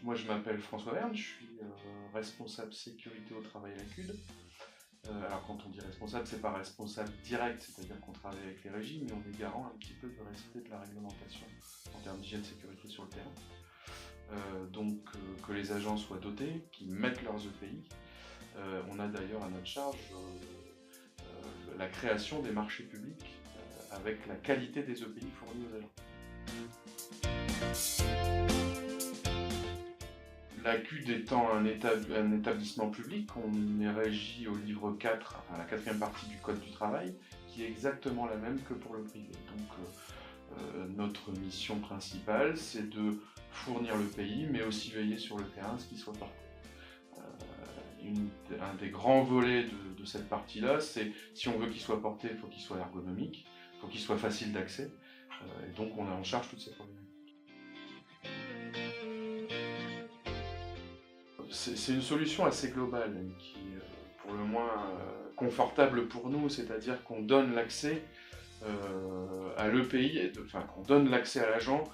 moi je m'appelle François Verne, je suis responsable sécurité au travail à la CUD. Alors quand on dit responsable, c'est pas responsable direct, c'est-à-dire qu'on travaille avec les régies, mais on est garant un petit peu du respect de la réglementation en termes d'hygiène sécurité sur le terrain. Donc que les agents soient dotés, qu'ils mettent leurs EPI. On a d'ailleurs à notre charge la création des marchés publics avec la qualité des EPI fournis aux agents. La CUD étant un établissement public, on est régi au livre 4, à la 4e partie du Code du travail, qui est exactement la même que pour le privé. Donc notre mission principale, c'est de fournir le pays, mais aussi veiller sur le terrain, ce qui soit porté. Un des grands volets de cette partie-là, c'est si on veut qu'il soit porté, il faut qu'il soit ergonomique, il faut qu'il soit facile d'accès, et donc on a en charge toutes ces problématiques. C'est une solution assez globale, qui est pour le moins confortable pour nous, c'est-à-dire qu'on donne l'accès à l'EPI, enfin qu'on donne l'accès à l'agent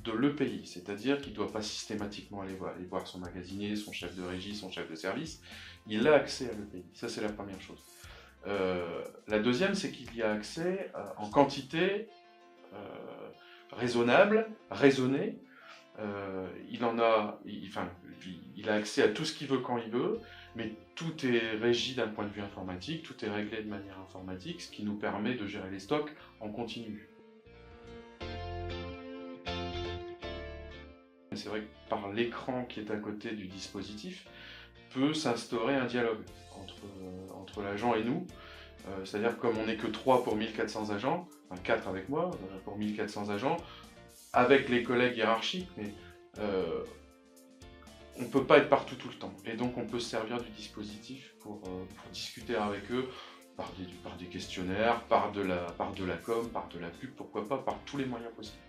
de l'EPI, c'est-à-dire qu'il ne doit pas systématiquement aller voir son magasinier, son chef de régie, son chef de service, il a accès à l'EPI, ça c'est la première chose. La deuxième, c'est qu'il y a accès en quantité raisonnable, raisonnée. Il a accès à tout ce qu'il veut quand il veut, mais tout est régi d'un point de vue informatique, tout est réglé de manière informatique, ce qui nous permet de gérer les stocks en continu. C'est vrai que par l'écran qui est à côté du dispositif, peut s'instaurer un dialogue entre l'agent et nous. C'est-à-dire comme on n'est que 3 pour 1400 agents, enfin 4 avec moi, pour 1400 agents, avec les collègues hiérarchiques, mais on ne peut pas être partout tout le temps. Et donc on peut se servir du dispositif pour discuter avec eux par des questionnaires, par de la com, par de la pub, pourquoi pas, par tous les moyens possibles.